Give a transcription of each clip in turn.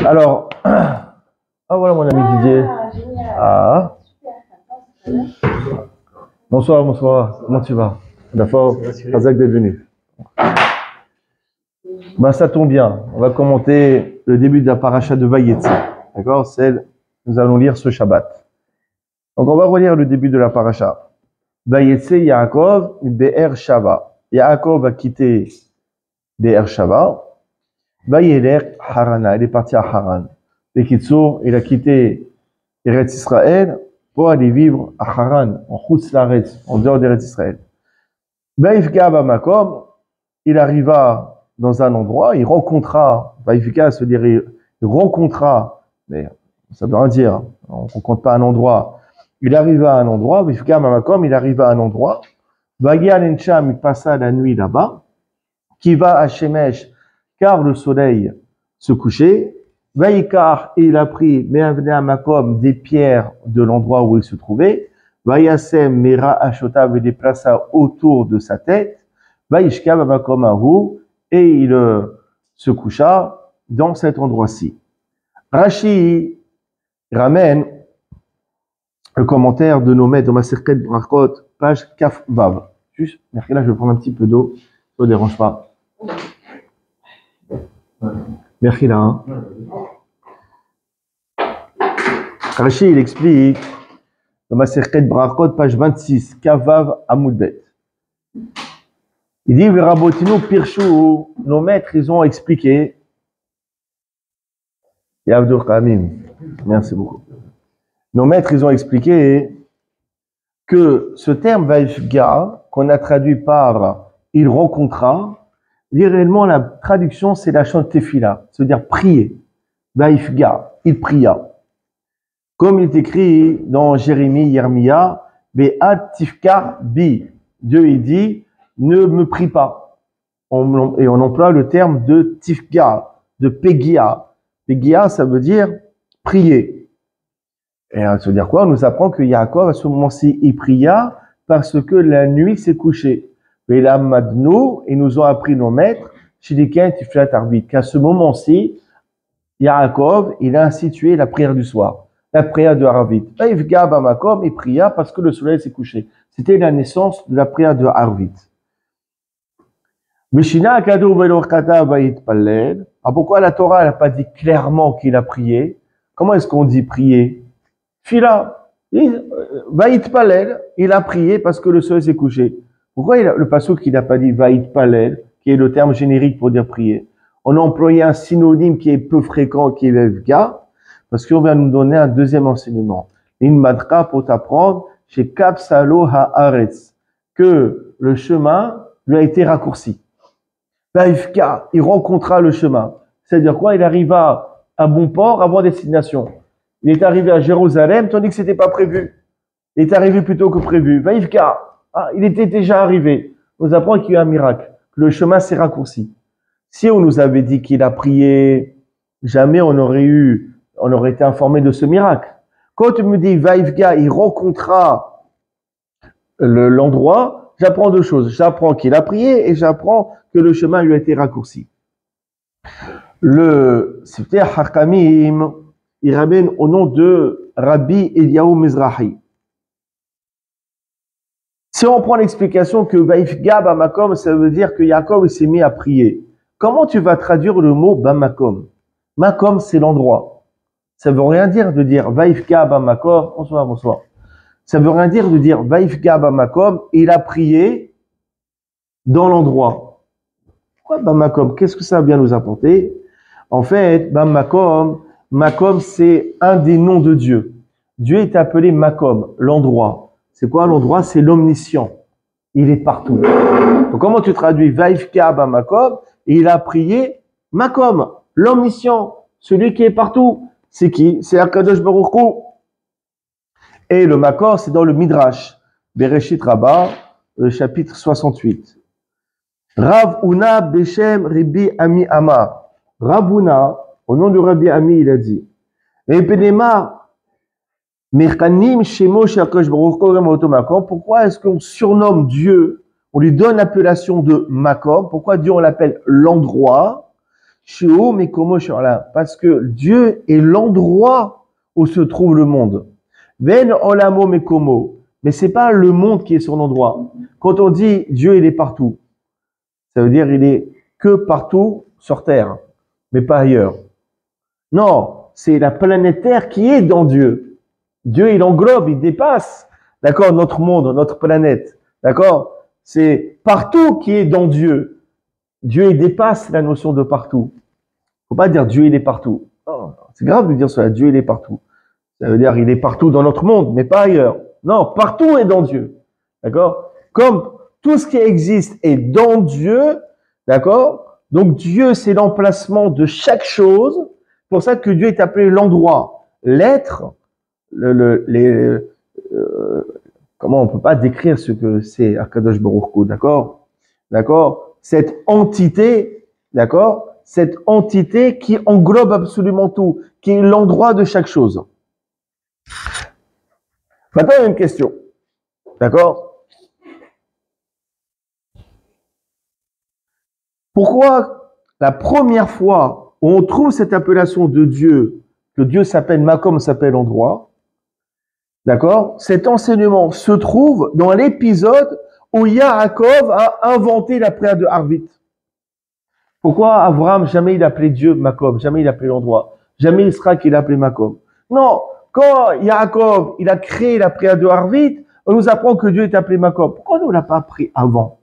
Alors, ah voilà mon ami Didier. Ah. Bonsoir, bonsoir. Comment tu vas? D'accord. Razak d'être venu. Ben, ça tombe bien. On va commenter le début de la paracha de Vayetze. D'accord? Celle nous allons lire ce Shabbat. Donc on va relire le début de la paracha. Vayetze Yaakov Be'er Shava. Yaakov a quitté Be'er Shava. Vayelech Harana. Il est parti à Haran. Bekitsour, il a quitté Eretz Israël pour aller vivre à Haran, en Chutz Laaretz, en dehors d'Eretz Israël. Vaïfga Bamakom, il arriva dans un endroit, il rencontra, Vaïfga se dire, il rencontra, mais ça veut rien dire, on ne rencontre pas un endroit. Il arriva à un endroit, Vaïfga Bamakom, il arriva à un endroit, Vagia Lencham, il passa la nuit là-bas, qui va à Shemesh, car le soleil se couchait. Vaïkar, il a pris Me'avnei des pierres de l'endroit où il se trouvait. Vaïasem Mera Ashotav, il les plaça autour de sa tête. Vaïshka Bamakom Ahu, et il se coucha dans cet endroit-ci. Rashi ramène le commentaire de nos maîtres de Maserket Brachot, page Kaf Vav. Juste, merci, là je vais prendre un petit peu d'eau, ça ne dérange pas. Merci là. Hein. Rashi, il explique dans Maserket Brachot, page 26, Kavav Amoudbet. Il dit, Rabotinu Pirchou, nos maîtres, ils ont expliqué. Yavdur Kamim, merci beaucoup. Nos maîtres, ils ont expliqué que ce terme Vaïfga, qu'on a traduit par il rencontra, réellement, la traduction, c'est la chante tefila, c'est-à-dire prier. Vaïfga, il pria. Comme il est écrit dans Jérémie, Yermia, Be'at tifkar bi. Dieu, il dit, ne me prie pas. Et on emploie le terme de tifga, de pegia. Pegia, ça veut dire prier. Et ça veut dire quoi? On nous apprend que Yaakov, à ce moment-ci, il pria parce que la nuit s'est couchée. Et là, Madnou, ils nous ont appris nos maîtres, Shiliken Tiflat Arvit, qu'à ce moment-ci, Yaakov, il a institué la prière du soir, la prière de Arvit. Vaïfga Bamakom, il pria parce que le soleil s'est couché. C'était la naissance de la prière de Arvit. Mishina Kadou Velorkata Vaït Palel. Alors pourquoi la Torah n'a pas dit clairement qu'il a prié? Comment est-ce qu'on dit prier? Fila. Vaït Palel, il a prié parce que le soleil s'est couché. Pourquoi le passouk, il n'a pas dit Vaït Palel, qui est le terme générique pour dire prier? On a employé un synonyme qui est peu fréquent, qui est Vevga, parce qu'on va nous donner un deuxième enseignement. Une madra pour t'apprendre, chez Kapsalo Haaretz, que le chemin lui a été raccourci. Vaïfka, il rencontra le chemin. C'est-à-dire quoi? Il arriva à bon port, à bonne destination. Il est arrivé à Jérusalem, tandis que c'était pas prévu. Il est arrivé plus tôt que prévu. Vaïfka, il était déjà arrivé. On nous apprend qu'il y a eu un miracle, que le chemin s'est raccourci. Si on nous avait dit qu'il a prié, jamais on aurait été informé de ce miracle. Quand tu me dis Vaïfga, il rencontra l'endroit, j'apprends deux choses. J'apprends qu'il a prié et j'apprends que le chemin lui a été raccourci. Le Sifter Hakamim, il ramène au nom de Rabbi Eliyahu Mizrahi. Si on prend l'explication que Vaïfga Bamakom, ça veut dire que Yaakov s'est mis à prier. Comment tu vas traduire le mot Bamakom? Makom, c'est l'endroit. Ça veut rien dire de dire Vaïfga Bamakom. Bonsoir, bonsoir. Ça veut rien dire de dire Vaïfga Bamakom, il a prié dans l'endroit. Pourquoi Bamakom? Qu'est-ce que ça va bien nous apporter? En fait, Bamakom, Makom, c'est un des noms de Dieu. Dieu est appelé Makom, l'endroit. C'est quoi l'endroit? C'est l'omniscient. Il est partout. Donc comment tu traduis Vaïfka Bamakom? Et il a prié Makom, l'omniscient, celui qui est partout. C'est qui? C'est Akadosh Baruch Hu. Et le Makor, c'est dans le Midrash, Bereshit Rabbah, le chapitre 68. Rav Una Beshem Rabbi Ami Amar. Rav Una, au nom de Rabbi Ami, il a dit, pourquoi est-ce qu'on surnomme Dieu, on lui donne l'appellation de Makom? Pourquoi Dieu on l'appelle l'endroit? Sheo Mekomo Shola, parce que Dieu est l'endroit où se trouve le monde. Ben Olamo Mekomo, mais c'est pas le monde qui est son endroit. Quand on dit Dieu, il est partout, ça veut dire il est que partout sur terre, mais pas ailleurs. Non, c'est la planète Terre qui est dans Dieu. Dieu, il englobe, il dépasse, d'accord, notre monde, notre planète, d'accord. C'est partout qui est dans Dieu. Dieu, il dépasse la notion de partout. Faut pas dire Dieu, il est partout. Oh, c'est grave de dire cela. Dieu, il est partout. Ça veut dire il est partout dans notre monde, mais pas ailleurs. Non, partout est dans Dieu. D'accord? Comme tout ce qui existe est dans Dieu, d'accord? Donc Dieu, c'est l'emplacement de chaque chose. C'est pour ça que Dieu est appelé l'endroit. L'être, comment on peut pas décrire ce que c'est Akadosh Baruch Hu, d'accord? D'accord? Cette entité, d'accord? Cette entité qui englobe absolument tout, qui est l'endroit de chaque chose. Maintenant, il y a une question. D'accord? Pourquoi la première fois où on trouve cette appellation de Dieu, que Dieu s'appelle Makom, s'appelle endroit, d'accord? Cet enseignement se trouve dans l'épisode où Yaakov a inventé la prière de Harvit. Pourquoi Abraham, jamais il appelait Dieu Makom, jamais il appelait l'endroit, jamais Israël il appelait Makom? Non, quand Yaakov, il a créé la prière de Harvit, on nous apprend que Dieu est appelé Makom. Pourquoi on ne l'a pas appris avant?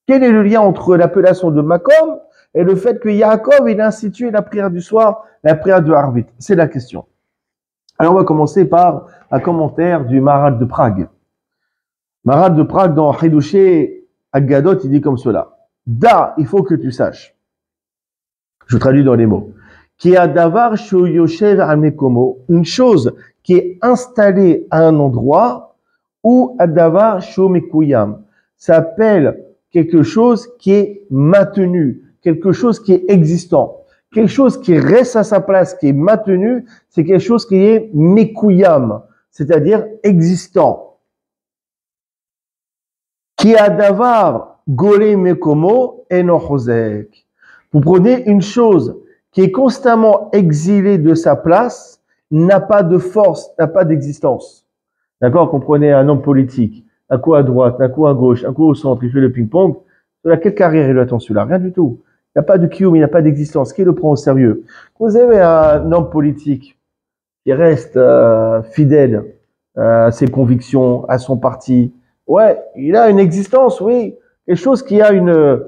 Quel est le lien entre l'appellation de Makom et le fait que Yaakov, il a institué la prière du soir, la prière de Harvit? C'est la question. Alors, on va commencer par un commentaire du Maharal de Prague. Maharal de Prague, dans Hidushé Aggadot, il dit comme cela. Da, il faut que tu saches. Je traduis dans les mots. Qui a davar yoshev al mekomo, une chose qui est installée à un endroit, ou adavar shomekuyam, s'appelle quelque chose qui est maintenu, quelque chose qui est existant. Quelque chose qui reste à sa place, qui est maintenu, c'est quelque chose qui est mekuyam, c'est-à-dire existant. Qui a davar gole mekomo enochozek. Vous prenez une chose qui est constamment exilée de sa place, n'a pas de force, n'a pas d'existence. D'accord? Comprenez un homme politique, un coup à droite, un coup à gauche, un coup au centre, il fait le ping-pong. Quelle carrière il attend celui-là? Rien du tout. Il n'y a pas de kiyum, il n'y a pas d'existence. Qui le prend au sérieux? Vous avez un homme politique qui reste fidèle à ses convictions, à son parti. Ouais, il a une existence, oui. Quelque chose qui a une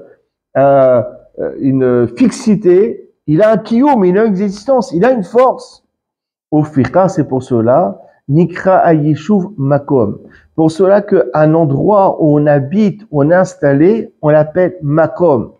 fixité, il a un kiyum, il a une existence, il a une force. Au fiqa, c'est pour cela, nikra ayishuv makom. Pour cela qu'un endroit où on habite, où on est installé, on l'appelle makom.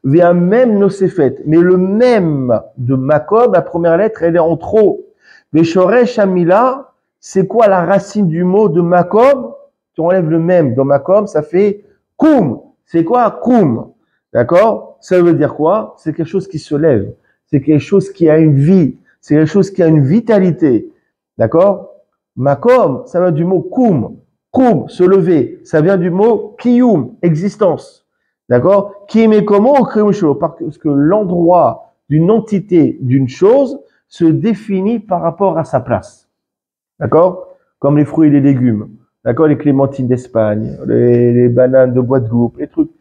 Via même nosefet. Mais le même de makom, la première lettre, elle est en trop. Veshoresh amila, c'est quoi la racine du mot de makom? Tu enlèves le même dans makom, ça fait koum. C'est quoi koum? D'accord? Ça veut dire quoi? C'est quelque chose qui se lève. C'est quelque chose qui a une vie. C'est quelque chose qui a une vitalité. D'accord? Makom, ça vient du mot koum. Koum, se lever. Ça vient du mot kiyum, existence. D'accord? Kimekomo ou krimusho. Parce que l'endroit d'une entité, d'une chose, se définit par rapport à sa place. D'accord? Comme les fruits et les légumes. D'accord? Les clémentines d'Espagne, les bananes de Guadeloupe, les trucs.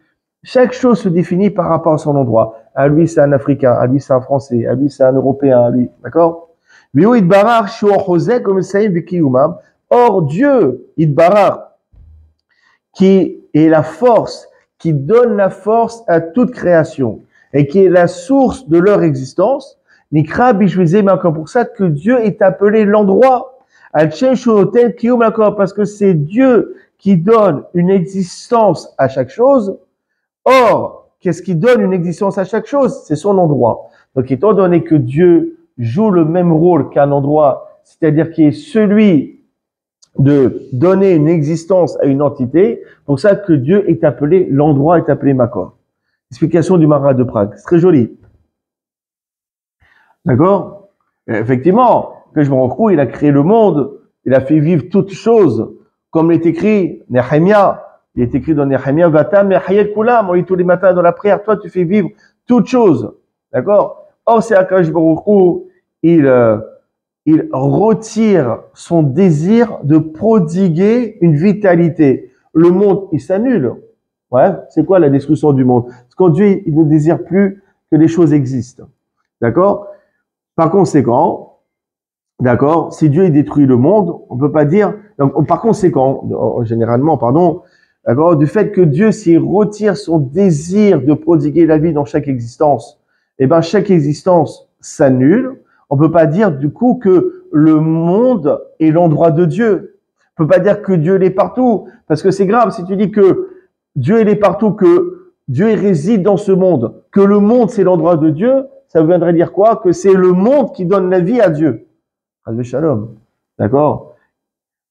Chaque chose se définit par rapport à son endroit. À lui, c'est un Africain. À lui, c'est un Français. À lui, c'est un Européen. À lui. D'accord? Or, Dieu, Idbarar, qui est la force, qui donne la force à toute création, et qui est la source de leur existence, Nikra Bishvizé, mais encore pour ça que Dieu est appelé l'endroit. Parce que c'est Dieu qui donne une existence à chaque chose. Or, qu'est-ce qui donne une existence à chaque chose? C'est son endroit. Donc, étant donné que Dieu joue le même rôle qu'un endroit, c'est-à-dire qui est celui de donner une existence à une entité, pour ça que Dieu est appelé, l'endroit est appelé Makom. Explication du Maharal de Prague. C'est très joli. D'accord? Effectivement, que je me rends compte, il a créé le monde, il a fait vivre toutes choses, comme il est écrit, Nehemia, il est écrit dans Nehemia, Vatam Mehayel Kulam, on lit tous les matins dans la prière, toi tu fais vivre toutes choses. D'accord? Or, c'est Akash Baruch Hu, il retire son désir de prodiguer une vitalité. Le monde, il s'annule. Ouais, c'est quoi la destruction du monde? Parce qu'en Dieu, il ne désire plus que les choses existent. D'accord? Par conséquent, d'accord, si Dieu il détruit le monde, on peut pas dire, donc, par conséquent, généralement, pardon, d'accord, du fait que Dieu, s'il retire son désir de prodiguer la vie dans chaque existence, eh ben, chaque existence s'annule. On peut pas dire, du coup, que le monde est l'endroit de Dieu. On peut pas dire que Dieu est partout, parce que c'est grave si tu dis que Dieu il est partout, que Dieu il réside dans ce monde, que le monde c'est l'endroit de Dieu, ça voudrait dire quoi? Que c'est le monde qui donne la vie à Dieu. Shalom. D'accord?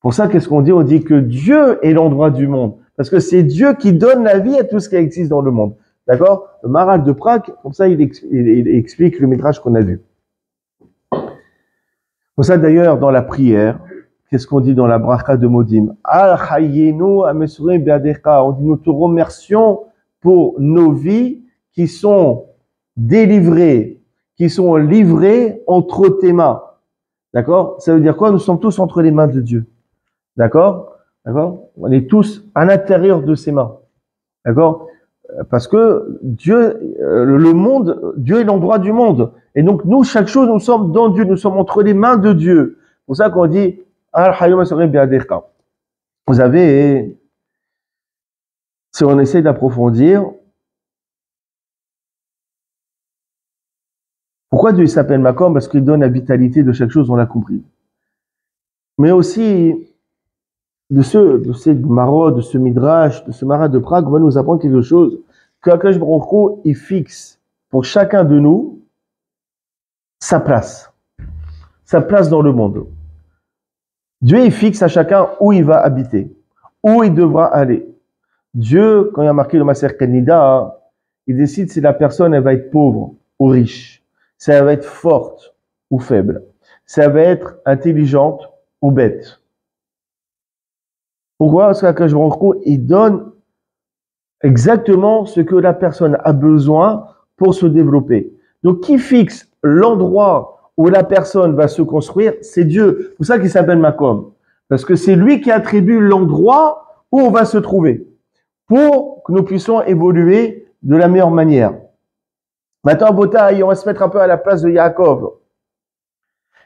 Pour ça, qu'est-ce qu'on dit? On dit que Dieu est l'endroit du monde. Parce que c'est Dieu qui donne la vie à tout ce qui existe dans le monde. D'accord? Le Maharal de Prague, comme ça, il explique le Midrash qu'on a vu. Pour ça, d'ailleurs, dans la prière, qu'est-ce qu'on dit dans la bracha de Modim? On dit, nous te remercions pour nos vies qui sont délivrées, qui sont livrées entre tes mains. D'accord? Ça veut dire quoi? Nous sommes tous entre les mains de Dieu. D'accord? D'accord? On est tous à l'intérieur de ses mains. D'accord? Parce que Dieu, le monde, Dieu est l'endroit du monde. Et donc, nous, chaque chose, nous sommes dans Dieu, nous sommes entre les mains de Dieu. C'est pour ça qu'on dit, vous avez, si on essaie d'approfondir, pourquoi Dieu s'appelle Makom? Parce qu'il donne la vitalité de chaque chose, on l'a compris. Mais aussi, de ces Gemara, de ce Midrash, de ce Maharal de Prague, on va nous apprendre quelque chose, que Akash Baruch Hu, il fixe pour chacun de nous sa place dans le monde. Dieu, il fixe à chacun où il va habiter, où il devra aller. Dieu, quand il a marqué le Maser Kanida, il décide si la personne, elle va être pauvre ou riche, si elle va être forte ou faible, si elle va être intelligente ou bête. Pourquoi? Parce qu'Akash Baruch Hu, il donne exactement ce que la personne a besoin pour se développer. Donc, qui fixe l'endroit où la personne va se construire? C'est Dieu. C'est pour ça qu'il s'appelle Makom. Parce que c'est lui qui attribue l'endroit où on va se trouver pour que nous puissions évoluer de la meilleure manière. Maintenant, Botaï, on va se mettre un peu à la place de Yaakov.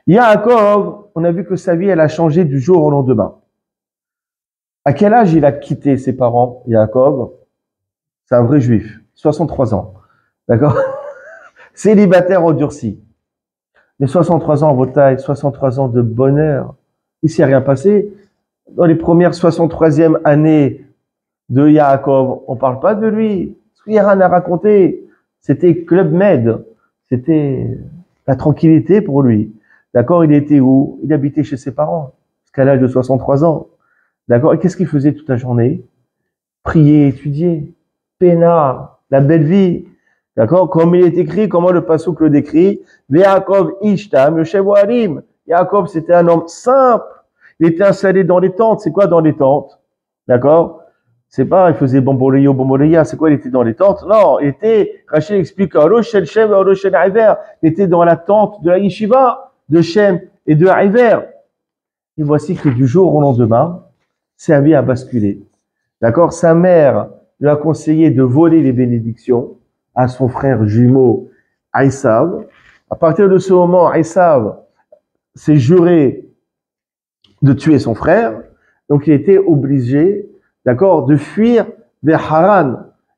Yaakov, on a vu que sa vie, elle a changé du jour au lendemain. À quel âge il a quitté ses parents, Yaakov? C'est un vrai juif, 63 ans. D'accord? Célibataire endurci. Mais 63 ans en Bretagne, 63 ans de bonheur. Il s'est rien passé. Dans les premières 63e années de Yaakov, on parle pas de lui. Il n'y a rien à raconter. C'était Club Med. C'était la tranquillité pour lui. D'accord? Il était où? Il habitait chez ses parents. Jusqu'à l'âge de 63 ans. D'accord? Et qu'est-ce qu'il faisait toute la journée? Prier, étudier. Peinard, la belle vie. D'accord? Comme il est écrit, comment le passouk le décrit. Yaakov ishtam yoshev harim. Yaakov, c'était un homme simple. Il était installé dans les tentes. C'est quoi dans les tentes? D'accord? C'est pas, il faisait bomboleya. C'est quoi, il était dans les tentes? Non, il était, Rachel explique, il était dans la tente de la yeshiva, de Shem et de Haiver. Et voici que du jour au lendemain, sa vie a basculé. D'accord? Sa mère lui a conseillé de voler les bénédictions à son frère jumeau Aïsav. À partir de ce moment, Aïsav s'est juré de tuer son frère. Donc, il était obligé, d'accord, de fuir vers Haran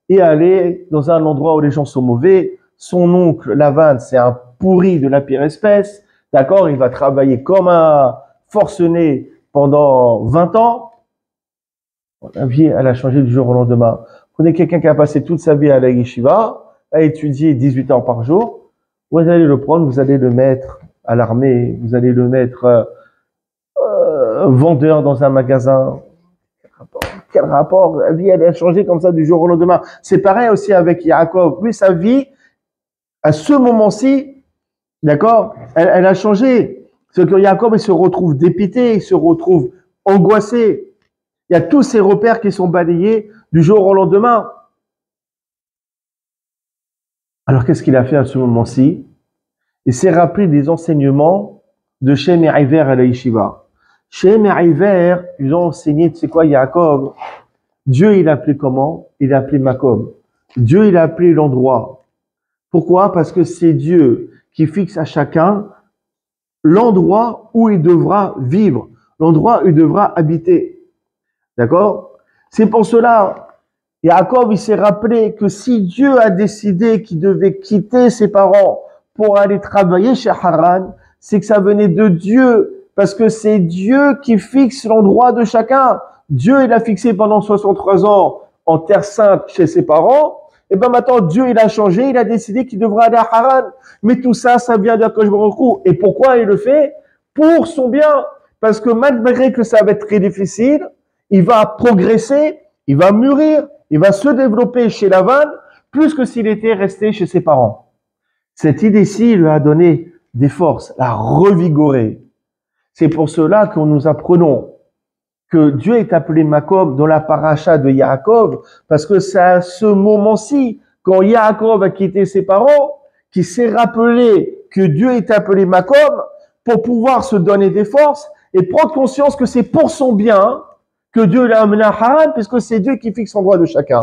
et aller dans un endroit où les gens sont mauvais. Son oncle, Lavan, c'est un pourri de la pire espèce. D'accord? Il va travailler comme un forcené pendant 20 ans. La vie, elle a changé du jour au lendemain. Prenez quelqu'un qui a passé toute sa vie à la yeshiva, à étudier 18 heures par jour. Vous allez le prendre, vous allez le mettre à l'armée, vous allez le mettre vendeur dans un magasin. Quel rapport? La vie, elle a changé comme ça du jour au lendemain. C'est pareil aussi avec Yaakov. Lui, sa vie, à ce moment-ci, d'accord, elle a changé. C'est que Yaakov, il se retrouve dépité, il se retrouve angoissé. Il y a tous ces repères qui sont balayés du jour au lendemain. Alors, qu'est-ce qu'il a fait à ce moment-ci? il s'est rappelé des enseignements de Shem et Iver à la Yeshiva. Shem et Iver, ils ont enseigné, tu sais quoi, Yaakov, Dieu, il a appelé comment? Il a appelé Makom. Dieu, il a appelé l'endroit. Pourquoi? Parce que c'est Dieu qui fixe à chacun l'endroit où il devra vivre, l'endroit où il devra habiter. D'accord? C'est pour cela, Yaakov, il s'est rappelé que si Dieu a décidé qu'il devait quitter ses parents pour aller travailler chez Haran, c'est que ça venait de Dieu, parce que c'est Dieu qui fixe l'endroit de chacun. Dieu, il a fixé pendant 63 ans en Terre Sainte chez ses parents. Et ben maintenant, Dieu, il a changé, il a décidé qu'il devra aller à Haran. Mais tout ça, ça vient d'Akadosh Baruch Hu. Et pourquoi il le fait? Pour son bien. Parce que malgré que ça va être très difficile, il va progresser, il va mûrir, il va se développer chez Lavan, plus que s'il était resté chez ses parents. Cette idée-ci lui a donné des forces, l'a revigoré. C'est pour cela que nous apprenons que Dieu est appelé Makom dans la paracha de Yaakov, parce que c'est à ce moment-ci, quand Yaakov a quitté ses parents, qu'il s'est rappelé que Dieu est appelé Makom pour pouvoir se donner des forces et prendre conscience que c'est pour son bien que Dieu l'a amené à Haran, puisque c'est Dieu qui fixe l'endroit de chacun.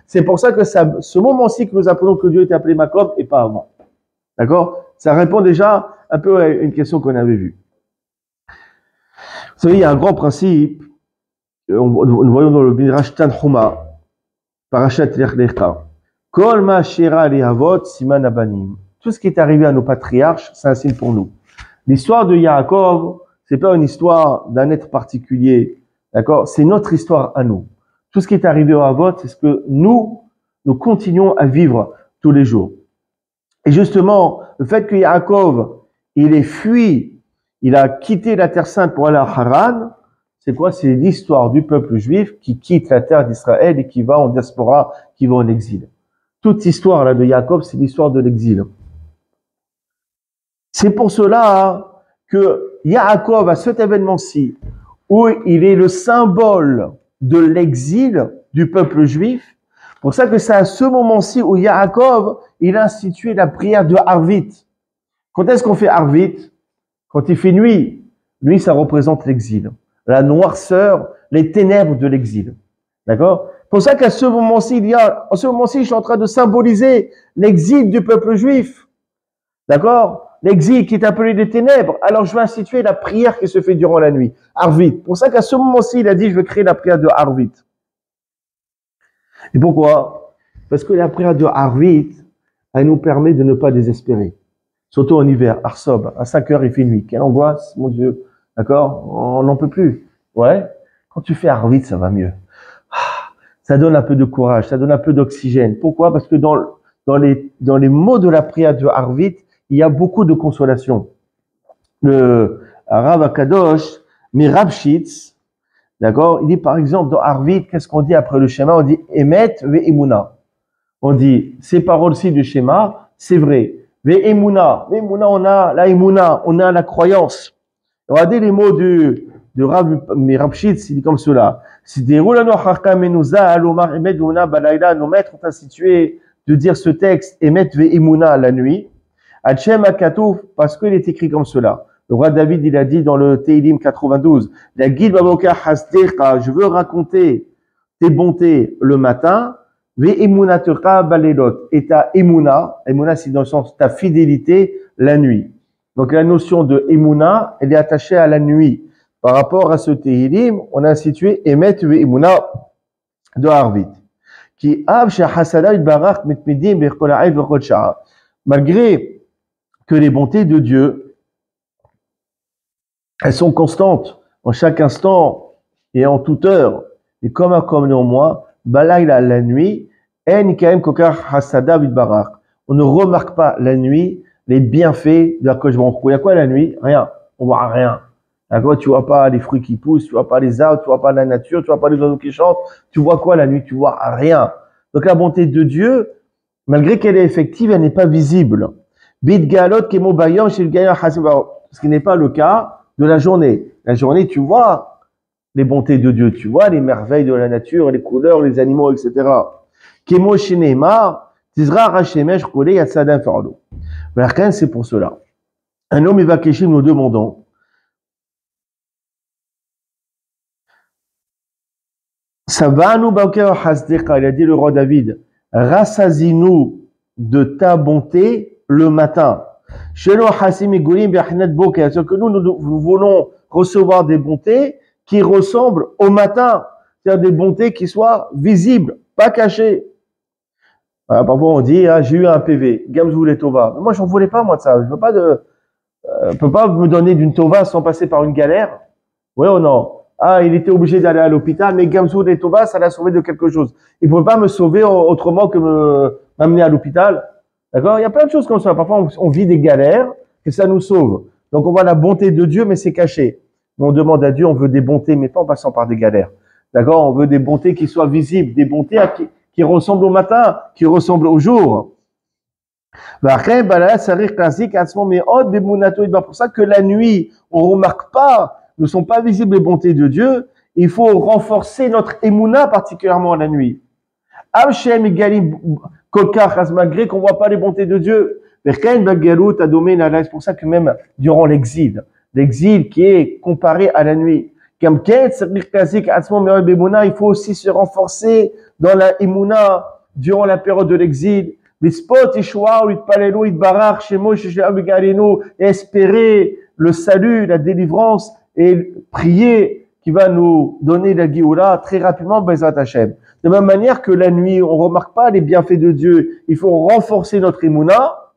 C'est pour ça que ce moment-ci que nous appelons que Dieu est appelé Makom et pas avant. D'accord? Ça répond déjà un peu à une question qu'on avait vue. Vous savez, il y a un grand principe, nous voyons dans le Midrash Tanhuma, Parashat Lech Lecha, Kol ma shira li avot siman abanim. Tout ce qui est arrivé à nos patriarches, c'est un signe pour nous. L'histoire de Yaakov, c'est pas une histoire d'un être particulier, d'accord? C'est notre histoire à nous. Tout ce qui est arrivé au Avot, c'est ce que nous continuons à vivre tous les jours. Et justement, le fait que Yaakov, il ait fui, il a quitté la terre sainte pour aller à Haran, c'est quoi? C'est l'histoire du peuple juif qui quitte la terre d'Israël et qui va en diaspora, qui va en exil. Toute l'histoire là de Yaakov, c'est l'histoire de l'exil. C'est pour cela que Yaakov, à cet événement-ci, où il est le symbole de l'exil du peuple juif, pour ça que c'est à ce moment-ci où Yaakov, il a institué la prière de Arvit. Quand est-ce qu'on fait Arvit? Quand il fait nuit. Nuit, ça représente l'exil. La noirceur, les ténèbres de l'exil. D'accord? Pour ça qu'à ce moment-ci, je suis en train de symboliser l'exil du peuple juif. D'accord? L'exil qui est appelé les ténèbres. Alors, je vais instituer la prière qui se fait durant la nuit. Arvit. Pour ça qu'à ce moment-ci, il a dit, je vais créer la prière de Arvit. Et pourquoi? Parce que la prière de Arvit, elle nous permet de ne pas désespérer. Surtout en hiver, Arsob, à 5 heures, il fait nuit. Quelle angoisse, mon Dieu. D'accord? On n'en peut plus. Ouais? Quand tu fais Arvit, ça va mieux. Ça donne un peu de courage, ça donne un peu d'oxygène. Pourquoi? Parce que dans les mots de la prière de Arvit, il y a beaucoup de consolation. Le Rav Akadosh, Mirabshitz, d'accord? Il dit par exemple dans Arvit, qu'est-ce qu'on dit après le schéma? On dit Emet ve'emuna. On dit ces paroles-ci du schéma, c'est vrai. Ve'emuna, on a la emuna, on a la croyance. Regardez les mots de Rav Mirabshitz, il dit comme cela. Nos maîtres ont institué de dire ce texte Emet ve'emuna la nuit. Hachem Akatouf, parce qu'il est écrit comme cela. Le roi David, il a dit dans le Teilim 92, la guide Baboka Hasdecha, je veux raconter tes bontés le matin, ve'emunatera balelot, et ta emuna, c'est dans le sens ta fidélité la nuit. Donc la notion de emuna, elle est attachée à la nuit. Par rapport à ce Teilim, on a situé Emet ve'emuna de Arvit. Qui av shahasada barach mitmidim bechkola'ay v'chodshah. Malgré que les bontés de Dieu, elles sont constantes en chaque instant et en toute heure. Et comme néanmoins, balayla la nuit, on ne remarque pas la nuit les bienfaits de la Kodesh Baruch Hu. Il y a quoi la nuit? Rien. On voit rien. D'accord? Tu vois pas les fruits qui poussent, tu vois pas les arbres, tu vois pas la nature, tu vois pas les oiseaux qui chantent. Tu vois quoi la nuit? Tu vois rien. Donc la bonté de Dieu, malgré qu'elle est effective, elle n'est pas visible. Ce qui n'est pas le cas de la journée. La journée, tu vois les bontés de Dieu, tu vois les merveilles de la nature, les couleurs, les animaux, etc. C'est pour cela. C'est pour cela Un homme, il va Kéchim, nous demandons, ça va nous baker hasdeka, il a dit le roi David, rassasie-nous de ta bonté le matin. Chez nous, Hassimi Goulim, c'est que nous voulons recevoir des bontés qui ressemblent au matin, c'est-à-dire des bontés qui soient visibles, pas cachées. Voilà, parfois on dit, ah, j'ai eu un PV, Gamzou les Tova. Mais moi, j'en voulais pas, moi, de ça. Je veux pas peux pas me donner d'une Tova sans passer par une galère. Oui ou non? Ah, il était obligé d'aller à l'hôpital, mais Gamzou les Tova, ça l'a sauvé de quelque chose. Il ne pouvait pas me sauver autrement que m'amener à l'hôpital. D'accord? Il y a plein de choses comme ça. Parfois, on vit des galères et ça nous sauve. Donc, on voit la bonté de Dieu, mais c'est caché. On demande à Dieu, on veut des bontés, mais pas en passant par des galères. D'accord? On veut des bontés qui soient visibles, des bontés qui ressemblent au matin, qui ressemblent au jour. C'est pour ça que la nuit, on ne remarque pas, ne sont pas visibles les bontés de Dieu. Il faut renforcer notre émouna, particulièrement la nuit. Malgré qu'on ne voit pas les bontés de Dieu. C'est pour ça que même durant l'exil qui est comparé à la nuit, il faut aussi se renforcer dans la émouna durant la période de l'exil. Espérer le salut, la délivrance et prier qui va nous donner la Géoula très rapidement, Bezrat Hashem. De la même manière que la nuit, on ne remarque pas les bienfaits de Dieu, il faut renforcer notre émouna,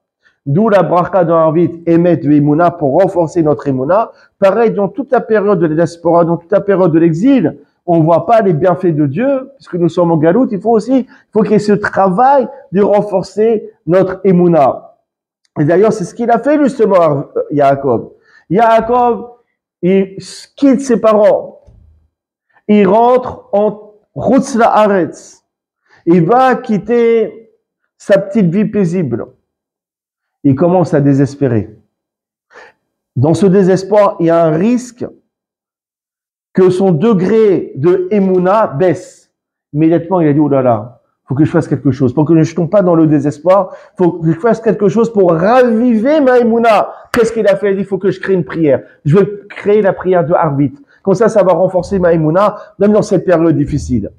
d'où la bracha dans Arvit, émettre de émouna pour renforcer notre émouna. Pareil, dans toute la période de la diaspora, dans toute la période de l'exil, on ne voit pas les bienfaits de Dieu, puisque nous sommes en galoute, il faut qu'il y ait ce travail de renforcer notre émouna. Et d'ailleurs, c'est ce qu'il a fait justement, Yaakov. Yaakov, il quitte ses parents. Il rentre en Chutz La'aretz. Il va quitter sa petite vie paisible. Il commence à désespérer. Dans ce désespoir, il y a un risque que son degré de émouna baisse. Immédiatement, il a dit, oh là là, faut que je fasse quelque chose. Pour que je ne tombe pas dans le désespoir, faut que je fasse quelque chose pour raviver ma émouna. Qu'est-ce qu'il a fait? Il a dit, il faut que je crée une prière. Je vais créer la prière de Arvit. Comme ça va renforcer ma émouna, même dans cette période difficile.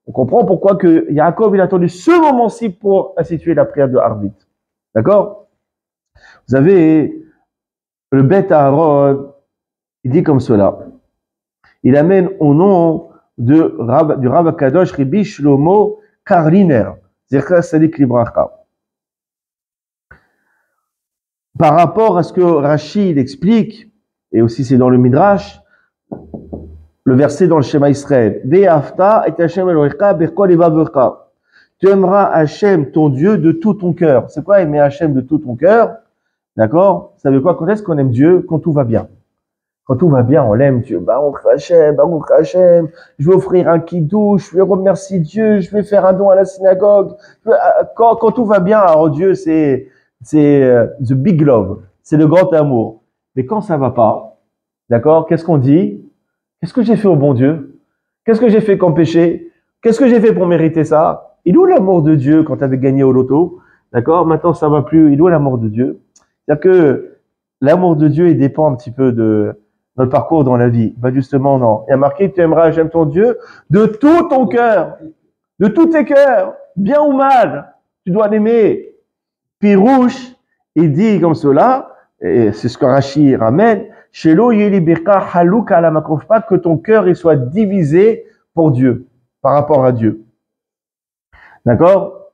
On comprend pourquoi que Yaakov, il a attendu ce moment-ci pour instituer la prière de Arvit. D'accord? Vous avez le Beth Aaron, il dit comme cela. Il amène au nom du Rav Kadosh Rabbi Shlomo Karliner, Zechar Sadik Libracha. Par rapport à ce que Rashi explique, et aussi c'est dans le Midrash, le verset dans le Shema Israël, Ve'afta et Hashem Elohecha bechol levavecha. Tu aimeras Hashem, ton Dieu, de tout ton cœur. C'est quoi aimer Hashem de tout ton cœur? D'accord? Ça veut quoi? Quand est-ce qu'on aime Dieu? Quand tout va bien. Quand tout va bien, on l'aime Dieu. Baruch Hashem, je vais offrir un kiddush, je vais remercier Dieu, je vais faire un don à la synagogue. Quand tout va bien, alors Dieu, c'est the big love, c'est le grand amour. Mais quand ça va pas, d'accord, qu'est-ce qu'on dit? Qu'est-ce que j'ai fait au bon Dieu? Qu'est-ce que j'ai fait comme péché? Qu'est-ce que j'ai fait pour mériter ça? Il est où l'amour de Dieu quand tu avais gagné au loto? D'accord, maintenant ça va plus. Il est où l'amour de Dieu? C'est-à-dire que l'amour de Dieu, il dépend un petit peu de notre parcours dans la vie. Bah justement, non. Il y a marqué, tu aimeras Hashem ton Dieu de tout ton cœur, de tous tes cœurs, bien ou mal. Tu dois l'aimer. Pirouche, il dit comme cela, et c'est ce que Rashi ramène, Shelo yeli beka haluk ala makrov, pas que ton cœur il soit divisé pour Dieu, par rapport à Dieu. D'accord?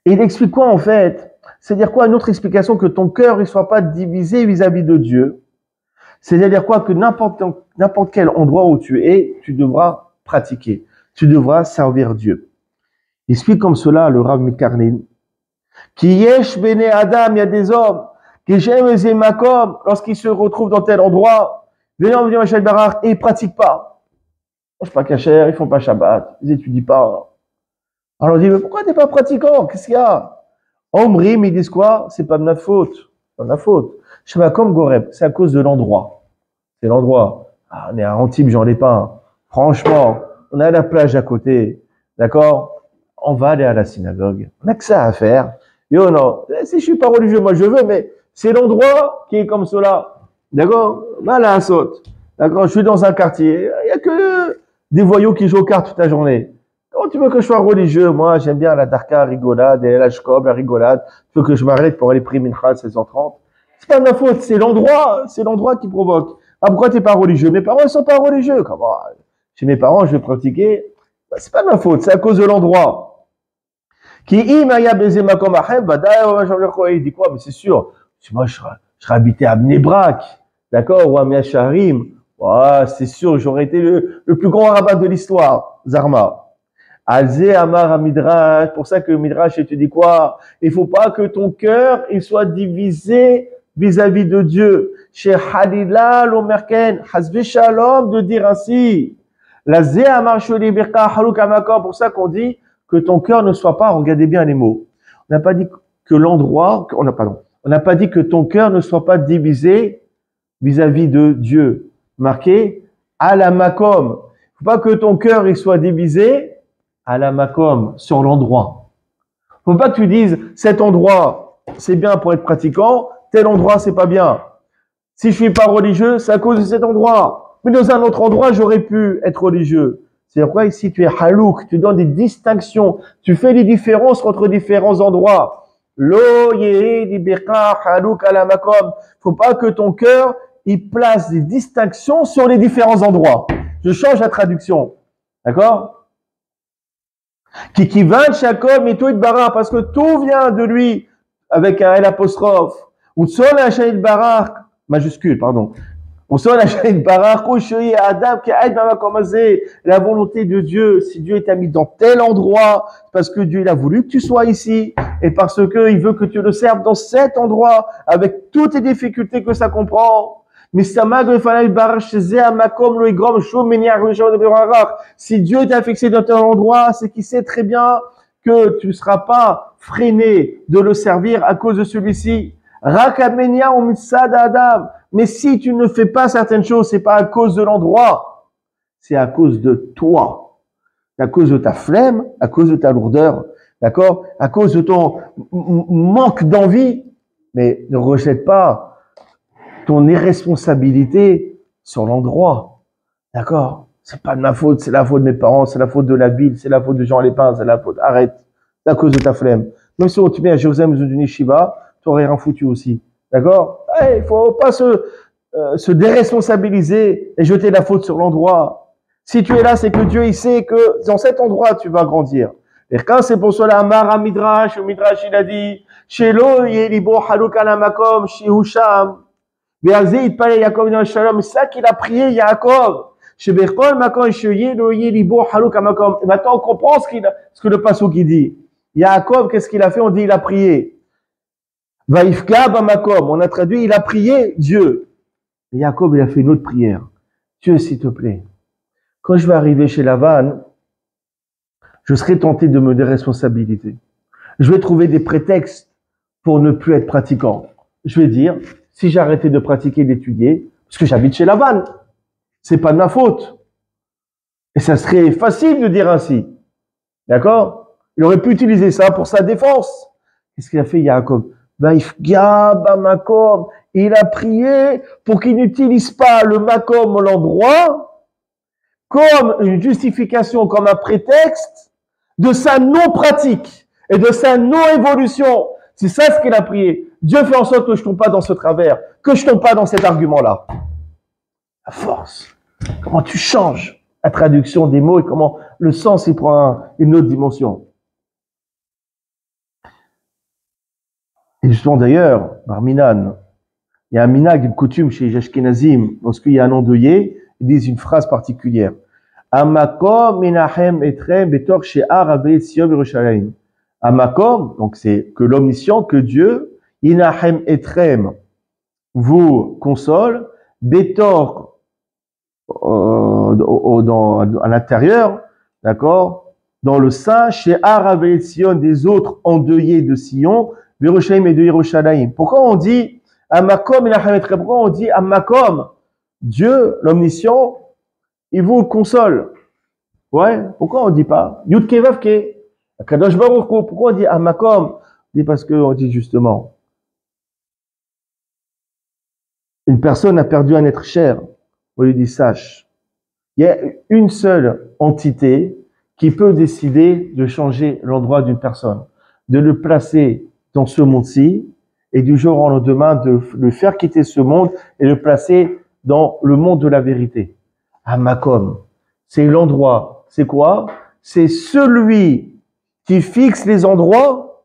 Et il explique quoi en fait? C'est-à-dire quoi? Une autre explication, que ton cœur il soit pas divisé vis-à-vis de Dieu. C'est-à-dire quoi? Que n'importe quel endroit où tu es, tu devras pratiquer. Tu devras servir Dieu. Il explique comme cela le Rav Mikarlin. Qui yesh bene Adam, il y a des hommes, qui j'aime makom, lorsqu'ils se retrouvent dans tel endroit, venant venir à Barar, et ils pratiquent pas. Ils mangent pas kasher, ils font pas Shabbat, ils étudient pas. Alors on dit, mais pourquoi t'es pas pratiquant? Qu'est-ce qu'il y a? Omrim, ils disent quoi? C'est pas de notre faute. C'est pas de notre faute. Shemakom Goreb, c'est à cause de l'endroit. C'est l'endroit. Ah, on est à Antibes, Jean Lépin. Franchement, on a la plage à côté. D'accord? On va aller à la synagogue. On a que ça à faire. Yo, non. Si je suis pas religieux, moi je veux, mais C'est l'endroit qui est comme cela. D'accord? Voilà un saute. D'accord? Je suis dans un quartier. Il n'y a que des voyous qui jouent aux cartes toute la journée. Comment tu veux que je sois religieux? Moi, j'aime bien la darka, la rigolade, et la shkob, la rigolade. Tu veux que je m'arrête pour aller prier mincha à 16h30? C'est pas de ma faute, c'est l'endroit qui provoque. Ah, pourquoi t'es pas religieux? Mes parents, ils sont pas religieux. Comment? Chez mes parents, je vais pratiquer. C'est pas de ma faute, c'est à cause de l'endroit. Qui imaya baiser ma komahem, il dit quoi? Mais c'est sûr. Si moi, je serais habité à Bnebrak, d'accord? Ou à Miacharim. Ouais, c'est sûr, j'aurais été le plus grand rabbin de l'histoire. Zarma. Alze Amar Midrash, pour ça que Midrash, il te dit quoi? Il faut pas que ton cœur, il soit divisé vis-à-vis de Dieu. Chez Halila l'Omerken, Hasbe Shalom, de dire ainsi. La Ze Amar Sholi Birka Haluk Amakom, pour ça qu'on dit que ton cœur ne soit pas, regardez bien les mots. On n'a pas dit que l'endroit, on n'a pas dit que ton cœur ne soit pas divisé vis-à-vis de Dieu. Marqué à la makom. Il faut pas que ton cœur, il soit divisé à la makom, sur l'endroit. Faut pas que tu dises, cet endroit, c'est bien pour être pratiquant, tel endroit, c'est pas bien. Si je suis pas religieux, c'est à cause de cet endroit. Mais dans un autre endroit, j'aurais pu être religieux. C'est pourquoi ici, tu es halouk, tu donnes des distinctions, tu fais des différences entre différents endroits. Lo yehi libeka halouk à la makom. Faut pas que ton cœur, il place des distinctions sur les différents endroits. Je change la traduction. D'accord? Qui va Jacob et tout Barak, parce que tout vient de lui avec un L apostrophe. Ou Tsol Hachayit Barak, majuscule, pardon. Ou Tsol Hachayit Barak, ou Shoyi Adam, qui aide la volonté de Dieu. Si Dieu t'a mis dans tel endroit, parce que Dieu il a voulu que tu sois ici, et parce que il veut que tu le serves dans cet endroit, avec toutes les difficultés que ça comprend. Si Dieu t'a fixé dans tel endroit, c'est qu'il sait très bien que tu ne seras pas freiné de le servir à cause de celui-ci. Mais si tu ne fais pas certaines choses, c'est pas à cause de l'endroit, c'est à cause de toi. C'est à cause de ta flemme, à cause de ta lourdeur, d'accord? À cause de ton manque d'envie. Mais ne rejette pas ton irresponsabilité sur l'endroit. D'accord? C'est pas de ma faute, c'est la faute de mes parents, c'est la faute de la ville, c'est la faute de Jean Lépin, c'est la faute. Arrête. C'est à cause de ta flemme. Même si on te met à Jérusalem ou d'une yeshiva, tu aurais rien foutu aussi. D'accord? Il faut pas se déresponsabiliser et jeter la faute sur l'endroit. Si tu es là, c'est que Dieu, il sait que dans cet endroit, tu vas grandir. Et quand c'est pour cela, Amar Midrash, le Midrash, il a dit, Shelo yelibo haluk alamakom, shihusham. C'est ça qu'il a prié Yaakov. Et maintenant on comprend ce que le passage qui dit. Yaakov, qu'est-ce qu'il a fait? On dit il a prié. Vaifka bamakom. On a traduit il a prié Dieu. Et Yaakov il a fait une autre prière. Dieu s'il te plaît, quand je vais arriver chez Lavan, je serai tenté de me déresponsabiliser. Je vais trouver des prétextes pour ne plus être pratiquant. Je vais dire si j'ai arrêté de pratiquer, d'étudier, parce que j'habite chez Laval, c'est pas de ma faute. Et ça serait facile de dire ainsi. D'accord? Il aurait pu utiliser ça pour sa défense. Qu'est-ce qu'il a fait, Yaakov? Il a prié pour qu'il n'utilise pas le makom, l'endroit, comme une justification, comme un prétexte de sa non-pratique et de sa non-évolution. C'est ça ce qu'il a prié. Dieu fait en sorte que je ne tombe pas dans ce travers, que je ne tombe pas dans cet argument-là. La force. Comment tu changes la traduction des mots et comment le sens il prend une autre dimension. Et justement d'ailleurs, Barminan, il y a un minag, une coutume chez les Ashkenazim, lorsqu'il y a un endeuillé, ils disent une phrase particulière. Amakom menahem etrem betor she'ar avei Sion Yerushalayim. Amakom, donc c'est que l'omniscient, que Dieu, inahem etrem, vous console, betor, à l'intérieur, d'accord, dans le sein, chez Aravé Sion, des autres endeuillés de Sion, Yerushalayim et de Yerushalayim. Pourquoi on dit Amakom inahem etrem? Pourquoi on dit Amakom? Dieu, l'omniscient, il vous console. Ouais, pourquoi on dit pas Yudke Vavke? Kadosh Baruch Hu, pourquoi on dit Amakom? On dit parce qu'on dit justement, Une personne a perdu un être cher. On lui dit, sache, il y a une seule entité qui peut décider de changer l'endroit d'une personne, de le placer dans ce monde-ci et du jour au lendemain de le faire quitter ce monde et le placer dans le monde de la vérité. Hamakom, c'est l'endroit. C'est quoi? C'est celui qui fixe les endroits,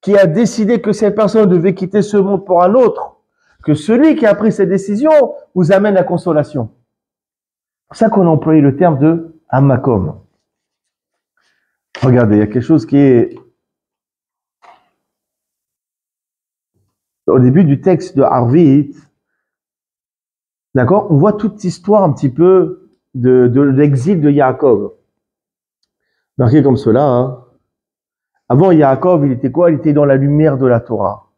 qui a décidé que cette personne devait quitter ce monde pour un autre, que celui qui a pris cette décision vous amène la consolation. C'est pour ça qu'on a employé le terme de Hamakom. Regardez, il y a quelque chose qui est au début du texte de Arvit. D'accord? On voit toute l'histoire un petit peu de l'exil de Yaakov. Marqué comme cela. Hein. Avant, Yaakov, il était quoi? Il était dans la lumière de la Torah.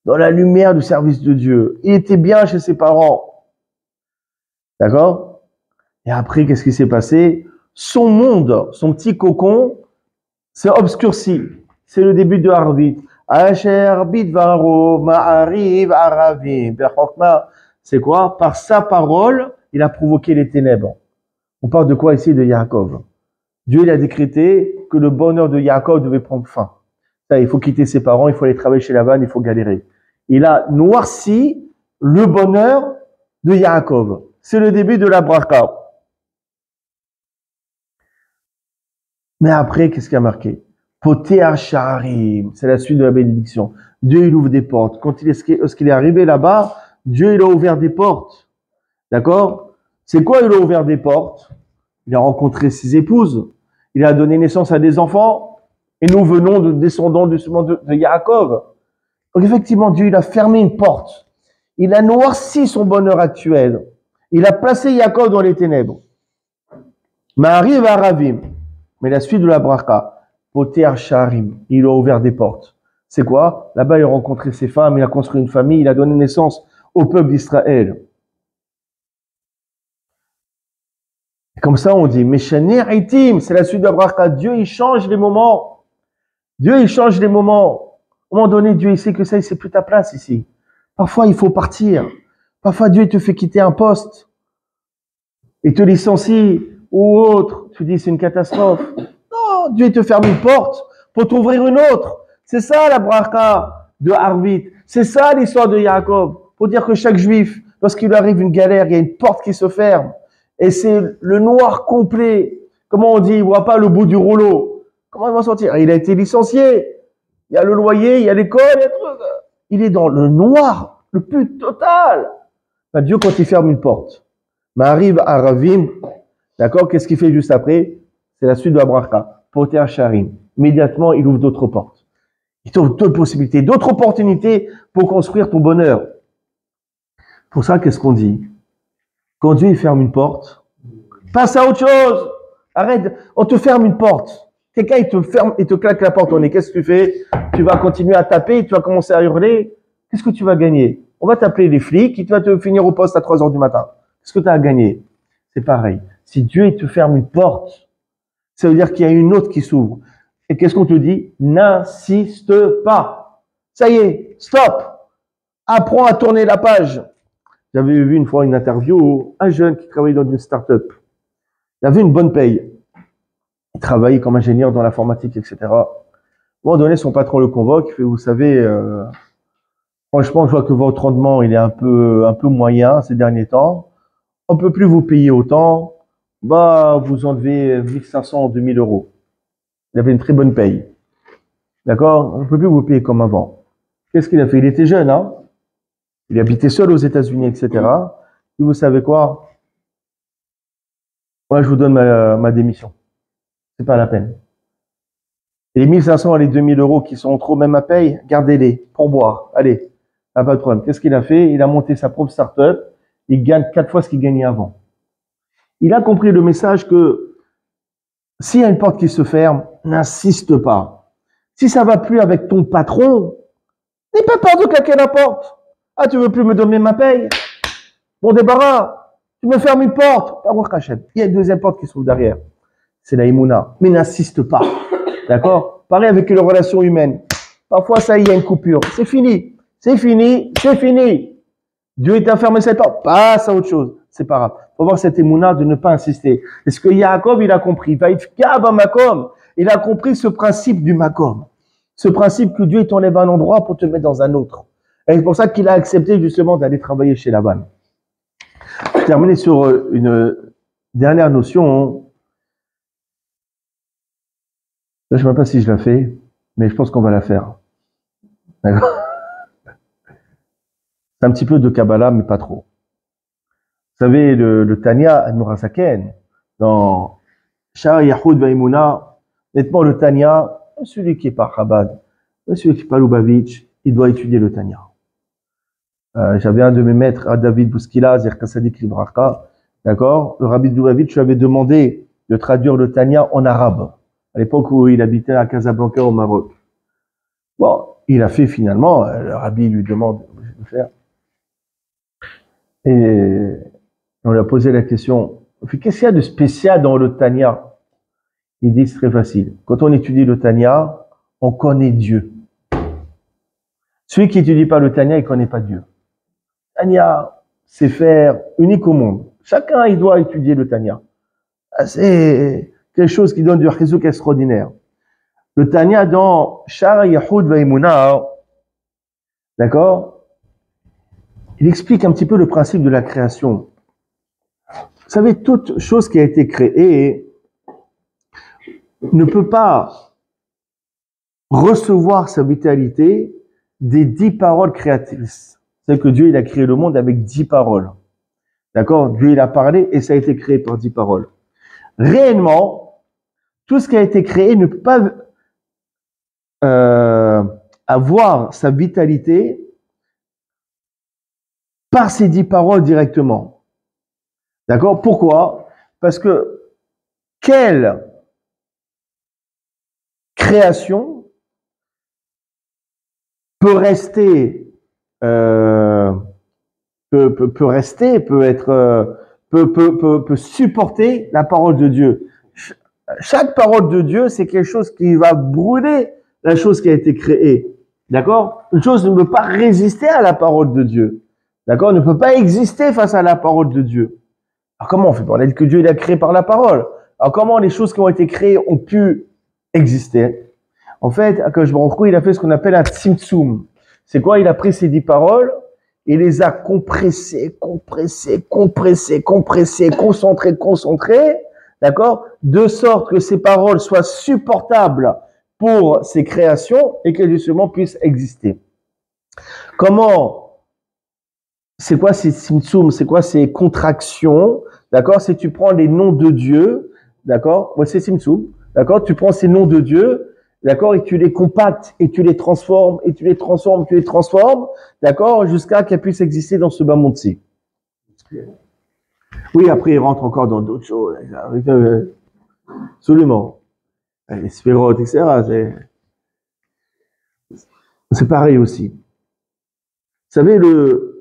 Dans la lumière du service de Dieu. Il était bien chez ses parents. D'accord? Et après, qu'est-ce qui s'est passé? Son monde, son petit cocon, s'est obscurci. C'est le début de Arvit. Asher bidvaro ma'ariv aravim berchokma. C'est quoi? Par sa parole, il a provoqué les ténèbres. On parle de quoi ici? De Yaakov. Dieu il a décrété que le bonheur de Yaakov devait prendre fin. Ça, il faut quitter ses parents, il faut aller travailler chez Lavan, il faut galérer. Il a noirci le bonheur de Yaakov. C'est le début de la bracha. Mais après, qu'est-ce qui a marqué? Poter Sharim, c'est la suite de la bénédiction. Dieu, il ouvre des portes. Quand lorsqu'il est arrivé là-bas, Dieu, il a ouvert des portes. D'accord? C'est quoi, il a ouvert des portes? Il a rencontré ses épouses. Il a donné naissance à des enfants. Et nous venons de descendants de Yaakov. Donc effectivement, Dieu, il a fermé une porte. Il a noirci son bonheur actuel. Il a placé Yaakov dans les ténèbres. Ma'ariv aravim. Mais la suite de la bracha, Poter Sharim, il a ouvert des portes. C'est quoi? Là-bas, il a rencontré ses femmes, il a construit une famille, il a donné naissance au peuple d'Israël. Comme ça, on dit, Meshaner Itim, c'est la suite de la bracha. Dieu, il change les moments. Dieu, il change les moments. À un moment donné, Dieu, il sait que ça, c'est plus ta place ici. Parfois, il faut partir. Parfois, Dieu, il te fait quitter un poste. Il te licencie ou autre. Tu dis, c'est une catastrophe. Non, Dieu, il te ferme une porte pour t'ouvrir une autre. C'est ça, la bracha de Arvit. C'est ça, l'histoire de Yaakov. Pour dire que chaque juif, lorsqu'il lui arrive une galère, il y a une porte qui se ferme. Et c'est le noir complet. Comment on dit? Il voit pas le bout du rouleau. Comment il va sortir? Il a été licencié. Il y a le loyer, il y a l'école, il y a tout. Il est dans le noir, le plus total. Ben, Dieu, quand il ferme une porte, m'arrive à Ravim, d'accord? Qu'est-ce qu'il fait juste après? C'est la suite de la bracha. Poter Sharim. Immédiatement, il ouvre d'autres portes. Il t'ouvre d'autres possibilités, d'autres opportunités pour construire ton bonheur. Pour ça, qu'est-ce qu'on dit? Quand Dieu il ferme une porte, passe à autre chose. Arrête, on te ferme une porte. Quelqu'un, il te ferme, il te claque la porte au nez. Qu'est-ce que tu fais? Tu vas continuer à taper, tu vas commencer à hurler. Qu'est-ce que tu vas gagner? On va t'appeler les flics, et tu vas te finir au poste à 3 heures du matin. Qu'est-ce que tu as à gagner? C'est pareil. Si Dieu il te ferme une porte, ça veut dire qu'il y a une autre qui s'ouvre. Et qu'est-ce qu'on te dit? N'insiste pas. Ça y est, stop. Apprends à tourner la page. J'avais vu une fois une interview où un jeune qui travaillait dans une start-up. Il avait une bonne paye. Il travaillait comme ingénieur dans l'informatique, etc. À un moment donné, son patron le convoque. Il fait, vous savez, franchement, je vois que votre rendement, il est un peu moyen ces derniers temps. On peut plus vous payer autant. Bah, vous enlevez 1500 ou 2000 euros. Il avait une très bonne paye. D'accord? On ne peut plus vous payer comme avant. Qu'est-ce qu'il a fait? Il était jeune, hein? Il habitait seul aux États-Unis, etc. Et vous savez quoi? Moi, je vous donne ma démission. C'est pas la peine. Et les 1500 et les 2000 euros qui sont trop même à paye, gardez-les pour boire. Allez, pas de problème. Qu'est-ce qu'il a fait? Il a monté sa propre start-up. Il gagne 4 fois ce qu'il gagnait avant. Il a compris le message que s'il y a une porte qui se ferme, n'insiste pas. Si ça va plus avec ton patron, n'aie pas peur de claquer la porte. Ah, tu veux plus me donner ma paye? Bon débarras. Tu me fermes une porte. Il y a une deuxième porte qui s'ouvre derrière. C'est la Emouna. Mais n'insiste pas. D'accord? Pareil avec les relations humaines. Parfois, ça y est, il y a une coupure. C'est fini. C'est fini. C'est fini. Dieu t'a fermé cette porte, passe à autre chose. C'est pas grave. Faut voir cette émouna de ne pas insister. Est-ce que Yaakov, il a compris? Il a compris ce principe du makom. Ce principe que Dieu t'enlève un endroit pour te mettre dans un autre. Et c'est pour ça qu'il a accepté justement d'aller travailler chez Laban. Je vais terminer sur une dernière notion. Là, je ne sais même pas si je la fais, mais je pense qu'on va la faire. D'accord? C'est un petit peu de Kabbalah, mais pas trop. Vous savez, le Tanya Ad-Murasaken, dans Shah Yahoud Vaimuna, nettement le Tanya, celui qui est pas Chabad, celui qui est pas Lubavitch, il doit étudier le Tanya. J'avais un de mes maîtres, David Bouskila, Zerkasadik Libraka, d'accord? Le rabbi de Lubavitch lui avait demandé de traduire le Tanya en arabe, à l'époque où il habitait à Casablanca au Maroc. Bon, il a fait finalement, le rabbi lui demande de faire. Et on lui a posé la question, qu'est-ce qu'il y a de spécial dans le Tanya? Il dit, c'est très facile. Quand on étudie le Tanya, on connaît Dieu. Celui qui n'étudie pas le Tanya, il ne connaît pas Dieu. Tanya, c'est faire unique au monde. Chacun, il doit étudier le Tanya. C'est quelque chose qui donne du chizouk extraordinaire. Le Tanya dans Shara Yahoud Vaimuna, d'accord? Il explique un petit peu le principe de la création. Vous savez, toute chose qui a été créée ne peut pas recevoir sa vitalité des 10 paroles créatrices. C'est que Dieu, il a créé le monde avec 10 paroles. D'accord? Dieu, il a parlé et ça a été créé par 10 paroles. Réellement, tout ce qui a été créé ne peut pas avoir sa vitalité par ces 10 paroles directement. D'accord? Pourquoi? Parce que quelle création peut rester, peut supporter la parole de Dieu. Chaque parole de Dieu, c'est quelque chose qui va brûler la chose qui a été créée. D'accord? Une chose ne peut pas résister à la parole de Dieu. D'accord? Ne peut pas exister face à la parole de Dieu. Alors comment on fait? On a dit que Dieu il a créé par la parole. Alors comment les choses qui ont été créées ont pu exister? En fait, Akadosh Baruch Hu, il a fait ce qu'on appelle un tzimtzum. C'est quoi? Il a pris ces 10 paroles et les a compressées, concentrées, d'accord? De sorte que ces paroles soient supportables pour ces créations et qu'elles justement puissent exister. Comment? C'est quoi ces tzimtzum? C'est quoi ces contractions? D'accord? Si tu prends les noms de Dieu, d'accord? Ouais, c'est tzimtzum. D'accord? Tu prends ces noms de Dieu, d'accord? Et tu les compactes, et tu les transformes, d'accord? Jusqu'à qu'elles puissent exister dans ce bas monde-ci. Oui, après, il rentre encore dans d'autres choses. Absolument. Les sphérotes, etc. C'est pareil aussi. Vous savez, le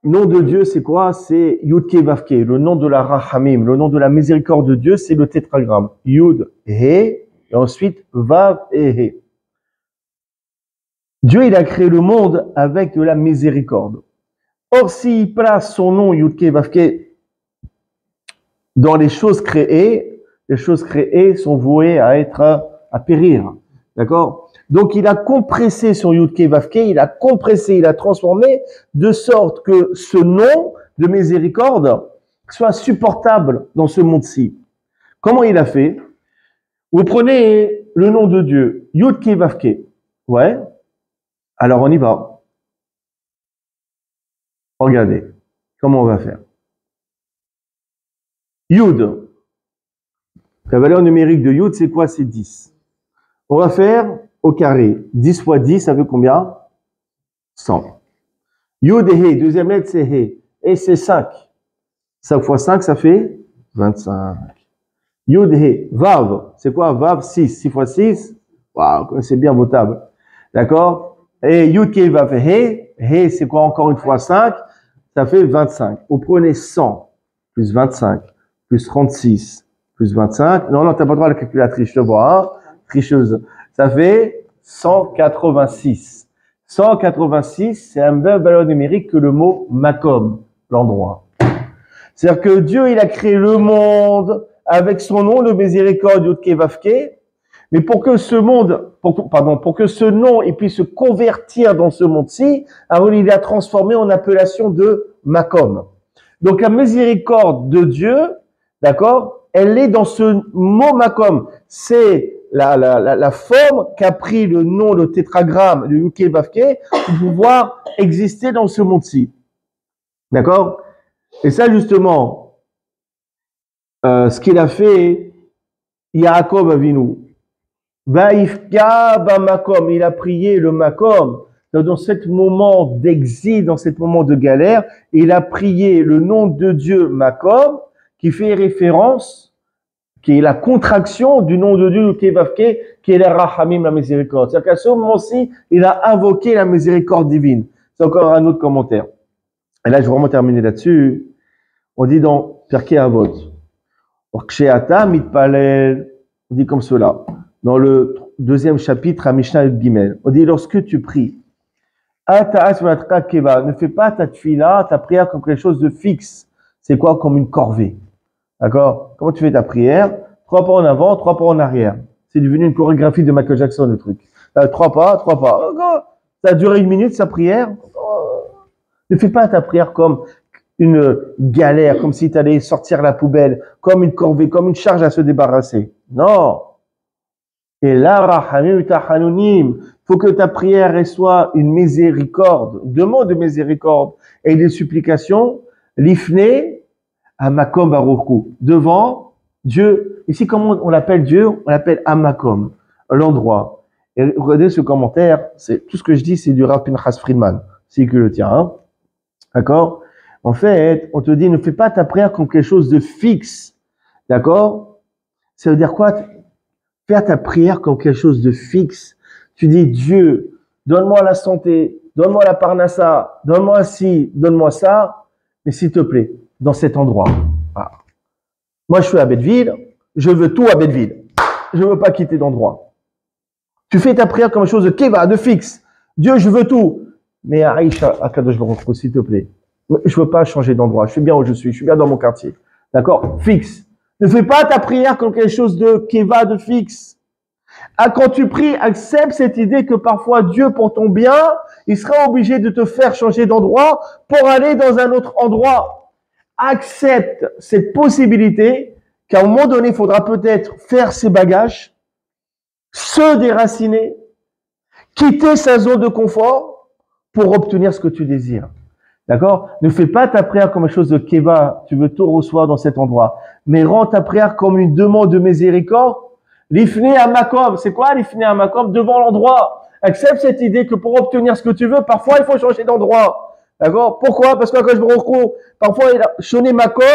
nom de Dieu, c'est quoi? C'est Yud Ke Vav Ke, le nom de la Rahamim, le nom de la miséricorde de Dieu, c'est le tétragramme. Yud, He, et ensuite Vav et He. Dieu, il a créé le monde avec de la miséricorde. Or, s'il place son nom Yud Ke Vav Ke dans les choses créées sont vouées à périr. D'accord? Donc, il a compressé sur Yud Ke Vav Ke, il a transformé de sorte que ce nom de miséricorde soit supportable dans ce monde-ci. Comment il a fait? Vous prenez le nom de Dieu, Yud Ke Vav Ke. Ouais. Alors, on y va. Regardez. Comment on va faire? Yud. La valeur numérique de Yud, c'est quoi? C'est 10. On va faire au carré. 10 fois 10, ça fait combien? 100. Yud et He, deuxième lettre, c'est He. Et c'est 5. 5 fois 5, ça fait 25. Yud He. Vav, c'est quoi? Vav, 6. 6 fois 6, waouh, c'est bien vos tables. D'accord? Et Yud Ke Vav He. He, c'est quoi encore une fois 5? Ça fait 25. Vous prenez 100 plus 25 plus 36 plus 25. Non, t'as pas le droit à la calculatrice, je te vois, hein? Tricheuse. Ça fait 186. 186, c'est la même valeur numérique que le mot makom, l'endroit. C'est-à-dire que Dieu, il a créé le monde avec son nom de miséricorde, Yud-Ké Vav-Ké, mais pour que ce monde, pour que ce nom il puisse se convertir dans ce monde-ci, alors il l'a transformé en appellation de makom. Donc la miséricorde de Dieu, d'accord, elle est dans ce mot makom. C'est la forme qu'a pris le nom, le tétragramme du Yud-Ké Vav-Ké pour pouvoir exister dans ce monde-ci. D'accord? Et ça, justement, ce qu'il a fait, Yaakov Avinu, Vaïfka ba makom, il a prié le makom, dans ce moment d'exil, dans ce moment de galère, il a prié le nom de Dieu makom, qui fait référence, qui est la contraction du nom de Dieu, Kevavke, qui est la Rahamim, la miséricorde. C'est-à-dire qu'à ce moment-ci, il a invoqué la miséricorde divine. C'est encore un autre commentaire. Et là, je vais vraiment terminer là-dessus. On dit dans Pirkei Avot, Ksheata mitpalel, on dit comme cela. Dans le deuxième chapitre, à Mishnah et Gimel, on dit lorsque tu pries, ne fais pas ta tfila, ta prière comme quelque chose de fixe. C'est quoi? Comme une corvée. D'accord? Comment tu fais ta prière? 3 pas en avant, 3 pas en arrière. C'est devenu une chorégraphie de Michael Jackson, le truc. 3 pas, 3 pas. Ça a duré 1 minute, sa prière. Ne fais pas ta prière comme une galère, comme si tu allais sortir la poubelle, comme une corvée, comme une charge à se débarrasser. Non. Et là, rahamim tachanunim, faut que ta prière soit une miséricorde, demande de miséricorde et des supplications, l'ifne amakom baruchu, devant Dieu. Ici, comment on l'appelle Dieu? On l'appelle amakom, l'endroit. Et regardez ce commentaire, c'est tout ce que je dis, c'est du Rav Pinchas Friedman, c'est que le tien, hein? D'accord? En fait, on te dit, ne fais pas ta prière comme quelque chose de fixe. D'accord? Ça veut dire quoi? Faire ta prière comme quelque chose de fixe. Tu dis, Dieu, donne-moi la santé, donne-moi la parnassa, donne-moi ci, donne-moi ça, mais s'il te plaît, dans cet endroit. Voilà. Moi, je suis à Betteville, je veux tout à Betteville. Je veux pas quitter d'endroit. Tu fais ta prière comme quelque chose de keva, de fixe. Dieu, je veux tout. Mais Aïcha, Akadosh Baruch Hu, s'il te plaît, je veux pas changer d'endroit. Je suis bien où je suis bien dans mon quartier. D'accord? Fixe. Ne fais pas ta prière comme quelque chose de keva, de fixe. Ah, quand tu pries, accepte cette idée que parfois Dieu, pour ton bien, il sera obligé de te faire changer d'endroit pour aller dans un autre endroit. Accepte cette possibilité qu'à un moment donné, il faudra peut-être faire ses bagages, se déraciner, quitter sa zone de confort pour obtenir ce que tu désires. D'accord? Ne fais pas ta prière comme une chose de keva, tu veux tout recevoir dans cet endroit, mais rends ta prière comme une demande de miséricorde. L'ifne amakom, c'est quoi l'ifne amakom? Devant l'endroit. Accepte cette idée que pour obtenir ce que tu veux, parfois il faut changer d'endroit. D'accord? Pourquoi? Parce que quand je me recours, parfois il a shoné makom,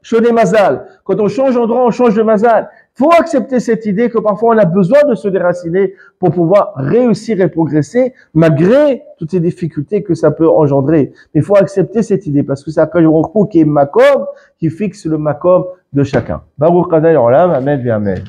shoné mazal. Quand on change d'endroit, on change de mazal. Faut accepter cette idée que parfois on a besoin de se déraciner pour pouvoir réussir et progresser malgré toutes ces difficultés que ça peut engendrer. Mais il faut accepter cette idée parce que c'est Akadosh Baruch Hu qui est makom, qui fixe le makom de chacun. Baruch Adonai Olam, amen et amen.